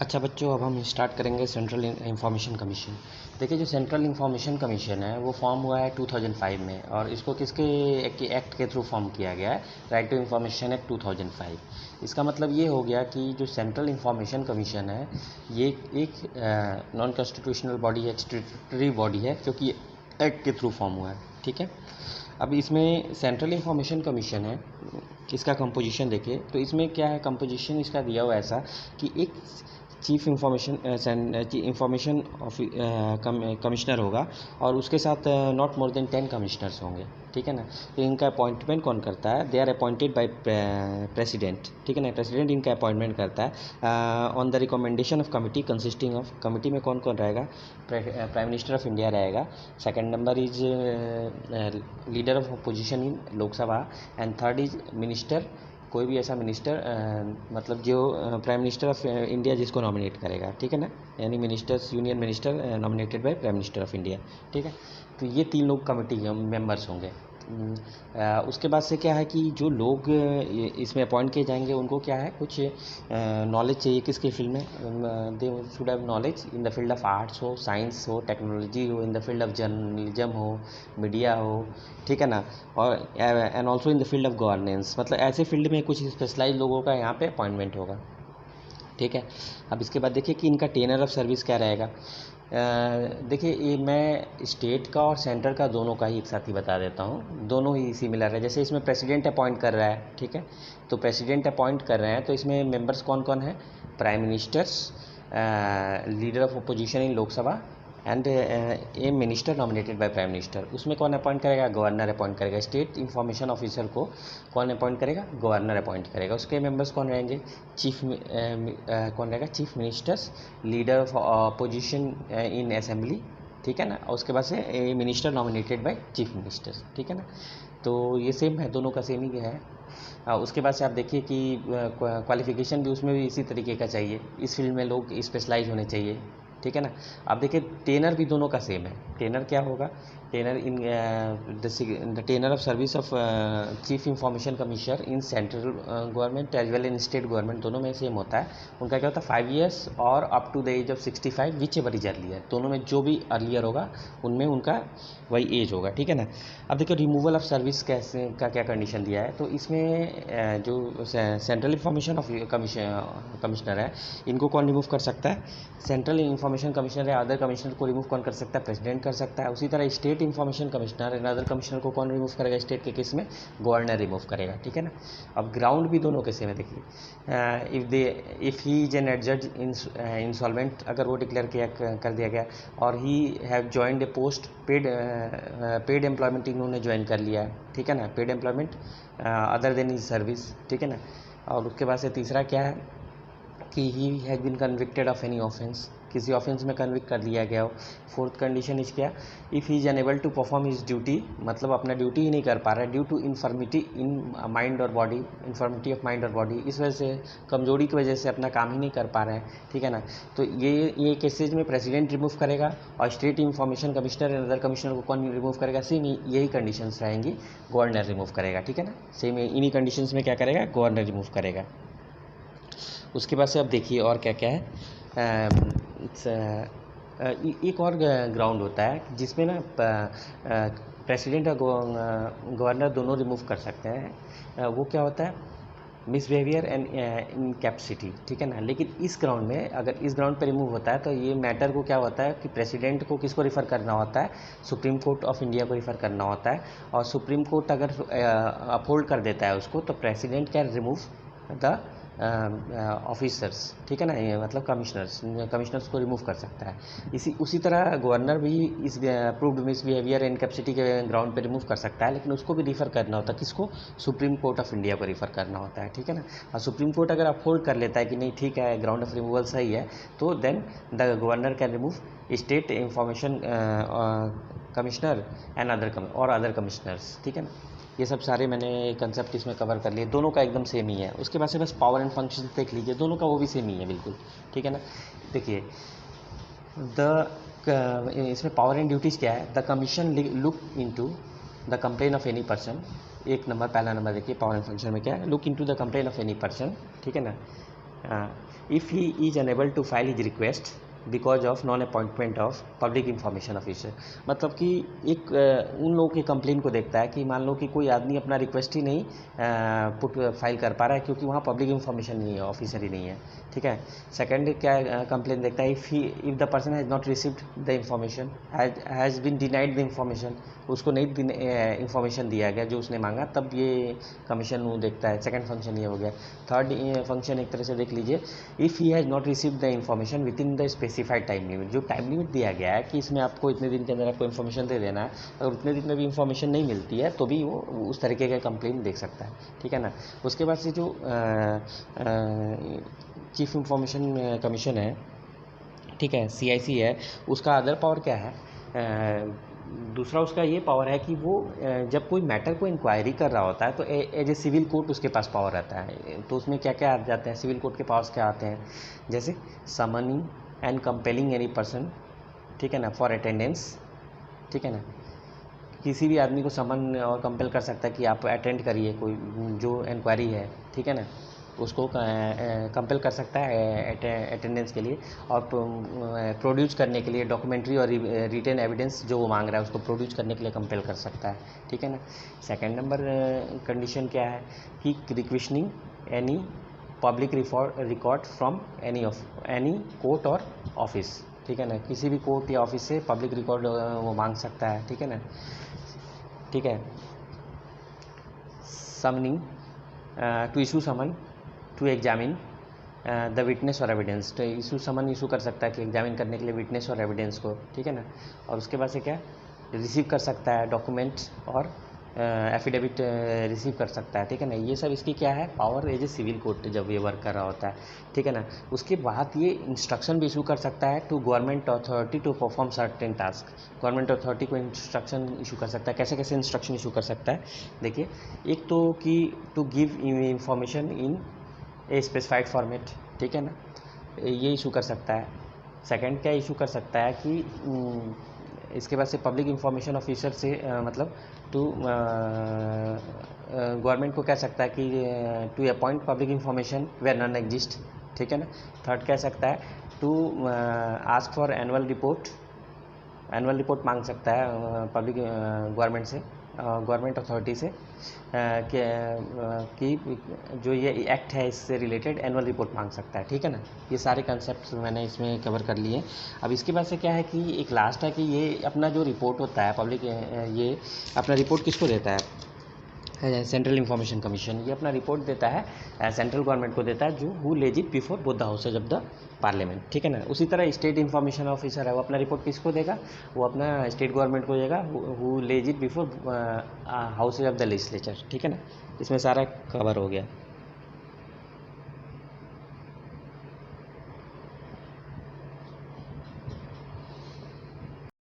अच्छा बच्चों, अब हम स्टार्ट करेंगे सेंट्रल इंफॉर्मेशन कमीशन। देखिए, जो सेंट्रल इंफॉर्मेशन कमीशन है वो फॉर्म हुआ है 2005 में, और इसको किसके एक्ट के थ्रू फॉर्म किया गया है? Right to information act 2005। इसका मतलब ये हो गया कि जो सेंट्रल इंफॉर्मेशन कमीशन है ये एक नॉन कॉन्स्टिट्यूशनल बॉडी है, स्टैट्यूटरी बॉडी है, क्योंकि एक्ट के थ्रू फॉर्म हुआ है। ठीक है। अब इसमें सेंट्रल इंफॉर्मेशन कमीशन है, इसका कंपोजिशन देखिए तो इसमें क्या है, कंपोजिशन इसका दिया हुआ ऐसा कि एक चीफ इंफॉर्मेशन कमिश्नर होगा और उसके साथ नॉट मोर देन 10 कमिश्नर्स होंगे। ठीक है ना। तो इनका अपॉइंटमेंट कौन करता है? They are appointed by president. ठीक है ना। प्रेसिडेंट इनका अपॉइंटमेंट करता है on the recommendation of committee consisting of. Committee में कौन कौन रहेगा? प्राइम मिनिस्टर ऑफ इंडिया रहेगा। Second number is leader of opposition in Lok Sabha. And third is minister, कोई भी ऐसा मिनिस्टर मतलब जो प्राइम मिनिस्टर ऑफ इंडिया जिसको नॉमिनेट करेगा। ठीक है ना। यानी ministers, union minister nominated by prime minister of India. ठीक है। तो ये 3 लोग कमेटी के मेंबर्स होंगे। उसके बाद से क्या है कि जो लोग इसमें अपॉइंट किए जाएंगे उनको क्या है, कुछ नॉलेज चाहिए किसके फील्ड में? They should have knowledge in the field of arts हो, साइंस हो, टेक्नोलॉजी हो, in the field of journalism हो, मीडिया हो। ठीक है ना। और and also in the field of governance, मतलब ऐसे फील्ड में कुछ स्पेशलाइज लोगों का यहाँ पे अपॉइंटमेंट होगा। ठीक है। अब इसके बाद देखिए कि इनका टेनर ऑफ सर्विस क्या रहेगा। देखिए, ये मैं स्टेट का और सेंटर का दोनों का ही एक साथ ही बता देता हूँ, दोनों ही सिमिलर है। जैसे इसमें प्रेसिडेंट अपॉइंट कर रहा है, ठीक है, तो प्रेसिडेंट अपॉइंट कर रहे हैं तो इसमें मेंबर्स कौन कौन है? Prime ministers, leader of opposition in Lok Sabha, and A minister nominated by prime minister. उसमें कौन अपॉइंट करेगा? गवर्नर अपॉइंट करेगा। स्टेट इंफॉर्मेशन ऑफिसर को कौन अपॉइंट करेगा? गवर्नर अपॉइंट करेगा। उसके मेंबर्स कौन रहेंगे? कौन रहेगा? Chief ministers, leader of opposition in assembly. ठीक है ना। और उसके बाद से a minister nominated by chief ministers. ठीक है ना। तो ये सेम है, दोनों का सेम ही है। उसके बाद से आप देखिए कि क्वालिफिकेशन भी उसमें भी इसी तरीके का चाहिए, इस फील्ड में लोग स्पेशलाइज होने चाहिए। ठीक है ना। आप देखिए टेनर भी दोनों का सेम है। टेनर क्या होगा? Tenure in the tenure of service of chief information commissioner in central government as well in state government, दोनों में सेम होता है। उनका क्या होता है? 5 ईयर्स और up to the age of 65 whichever is earlier. दोनों में जो भी अर्लियर होगा उनमें उनका वही एज होगा। ठीक है ना। अब देखिए रिमूवल ऑफ सर्विस कैसे का क्या कंडीशन दिया है, तो इसमें जो सेंट्रल इंफॉर्मेशन ऑफ कमिश्नर है इनको कौन रिमूव कर सकता है? सेंट्रल इंफॉर्मेशन कमिश्नर या अदर कमिश्नर को रिमूव कौन कर सकता है? प्रेसिडेंट कर सकता है। उसी तरह state information commissioner and other commissioner को कौन रिमूव करेगा? स्टेट के केस में गवर्नर रिमूव करेगा। ठीक है ना। अब ग्राउंड भी दोनों के सेम है। देखिए, if he is an adjudged insolvent, अगर वो डिक्लेयर किया कर दिया गया और he have joined a post paid employment इन्होंने ज्वाइन कर लिया है। ठीक है ना। Paid employment other than is service. ठीक है ना। और उसके बाद से तीसरा क्या है कि he has been convicted of any offence, किसी ऑफेंस में कन्विक्ट कर लिया गया हो। फोर्थ कंडीशन इज क्या? If he is unable to perform his duty, मतलब अपना ड्यूटी ही नहीं कर पा रहा है due to infirmity in mind और बॉडी, इन्फर्मिटी ऑफ माइंड और बॉडी, इस वजह से, कमजोरी की वजह से अपना काम ही नहीं कर पा रहे हैं। ठीक है ना। तो ये केसेज में प्रेसिडेंट रिमूव करेगा और state information commissioner and other commissioner को कौन रिमूव करेगा? सेम यही कंडीशंस रहेंगी, गवर्नर रिमूव करेगा। ठीक है ना। सेम इन्हीं कंडीशंस में क्या करेगा? गवर्नर रिमूव करेगा। उसके बाद से अब देखिए और क्या क्या है। एक और ग्राउंड होता है जिसमें ना प्रेसिडेंट और गवर्नर दोनों रिमूव कर सकते हैं। वो क्या होता है? Misbehaviour and incapacity. ठीक है ना। लेकिन इस ग्राउंड में, अगर इस ग्राउंड पे रिमूव होता है तो ये मैटर को क्या होता है कि प्रेसिडेंट को किसको रिफ़र करना होता है? सुप्रीम कोर्ट ऑफ इंडिया को रिफ़र करना होता है। और सुप्रीम कोर्ट अगर अपहोल्ड कर देता है उसको, तो president can remove the officers. ठीक है ना। ये मतलब कमिश्नर्स को रिमूव कर सकता है। उसी तरह गवर्नर भी इस प्रूव्ड मिसबिहेवियर एंड कैपेसिटी के ग्राउंड पे रिमूव कर सकता है, लेकिन उसको भी रिफ़र करना होता है किसको? सुप्रीम कोर्ट ऑफ इंडिया को रिफ़र करना होता है। ठीक है ना। और सुप्रीम कोर्ट अगर अपहोल्ड कर लेता है कि नहीं ठीक है, ग्राउंड ऑफ रिमूवल सही है, तो then the governor can remove state information commissioner and other commissioners. ठीक है ना। ये सब सारे मैंने कंसेप्ट इसमें कवर कर लिए, दोनों का एकदम सेम ही है। उसके बाद से बस पावर एंड फंक्शन देख लीजिए, दोनों का वो भी सेम ही है बिल्कुल। ठीक है ना। देखिए इसमें पावर एंड ड्यूटीज़ क्या है? The commission look into the complain of any person. पहला नंबर देखिए पावर एंड फंक्शन में क्या है? Look into the complain of any person. ठीक है ना। If he is unable to file his request because of non appointment of public information officer. मतलब कि एक उन लोगों की कंप्लेन को देखता है कि मान लो कि कोई आदमी अपना रिक्वेस्ट ही नहीं पुट फाइल कर पा रहा है क्योंकि वहाँ पब्लिक इंफॉर्मेशन नहीं है, ऑफिसर ही नहीं है, ठीक है। सेकंड क्या कंप्लेन देखता है, if the person has not received the information, has been denied the information, उसको नहीं इंफॉर्मेशन दिया गया जो उसने मांगा, तब ये कमीशन वो देखता है। सेकंड फंक्शन ये हो गया। थर्ड फंक्शन एक तरह से देख लीजिए, if he has not received the information with in the specified time limit, जो टाइम लिमिट दिया गया है कि इसमें आपको इतने दिन के अंदर आपको इन्फॉर्मेशन दे देना है, अगर उतने दिन में भी इन्फॉर्मेशन नहीं मिलती है तो भी वो उस तरीके का कंप्लेन देख सकता है, ठीक है ना। उसके बाद से जो चीफ इंफॉर्मेशन कमीशन है, ठीक है, CIC है, उसका अदर पावर क्या है, दूसरा उसका ये पावर है कि वो जब कोई मैटर को इंक्वायरी कर रहा होता है तो एज ए सिविल कोर्ट उसके पास पावर रहता है। तो उसमें क्या क्या आ जाते हैं, सिविल कोर्ट के पावर्स क्या आते हैं, जैसे summoning and compelling any person, ठीक है ना, फॉर अटेंडेंस, ठीक है ना, किसी भी आदमी को समन और कंपेल कर सकता है कि आप अटेंड करिए कोई जो इंक्वायरी है, ठीक है ना, उसको कंपेल कर सकता है अटेंडेंस के लिए, और प्रोड्यूस करने के लिए डॉक्यूमेंट्री और रिटेन एविडेंस जो वो मांग रहा है उसको प्रोड्यूस करने के लिए कंपेल कर सकता है, ठीक है ना। सेकंड नंबर कंडीशन क्या है कि requesting any public record from any court और ऑफिस, ठीक है ना, किसी भी कोर्ट या ऑफिस से पब्लिक रिकॉर्ड वो मांग सकता है, ठीक है ना, ठीक है। Summoning to issue summon to examine the witness और एविडेंस, तो इशू समन इशू कर सकता है कि एग्जामिन करने के लिए विटनेस और एविडेंस को, ठीक है ना। और उसके बाद से क्या रिसीव कर सकता है डॉक्यूमेंट्स और एफिडेविट रिसीव कर सकता है, ठीक है ना। ये सब इसकी क्या है power as a civil court जब ये वर्क कर रहा होता है, ठीक है ना। उसके बाद ये इंस्ट्रक्शन भी इशू कर सकता है to government authority to perform certain task, government authority को इंस्ट्रक्शन इशू कर सकता है। कैसे कैसे इंस्ट्रक्शन इशू कर सकता है, देखिए, एक तो कि to give information in a specified format, ठीक है ना, ये इशू कर सकता है। सेकंड क्या इशू कर सकता है कि इसके बाद से पब्लिक इंफॉर्मेशन ऑफिसर से मतलब टू गवर्नमेंट को कह सकता है कि to appoint public information where none exist, ठीक है ना। थर्ड कह सकता है to ask for annual report मांग सकता है पब्लिक गवर्नमेंट से, गवर्नमेंट अथॉरिटी से कि जो ये एक्ट है इससे रिलेटेड एनुअल रिपोर्ट मांग सकता है, ठीक है ना। ये सारे कंसेप्ट मैंने इसमें कवर कर लिए। अब इसके बाद से क्या है कि एक लास्ट है कि ये अपना जो रिपोर्ट होता है पब्लिक, ये अपना रिपोर्ट किसको देता है, सेंट्रल इंफॉर्मेशन कमीशन, ये अपना रिपोर्ट देता है सेंट्रल गवर्नमेंट को देता है, जो who lays it before both the houses of the parliament, ठीक है ना। उसी तरह स्टेट इंफॉर्मेशन ऑफिसर है, वो अपना रिपोर्ट किसको देगा, वो अपना स्टेट गवर्नमेंट को देगा, who lays it before houses of the legislature, ठीक है ना। इसमें सारा कवर हो गया।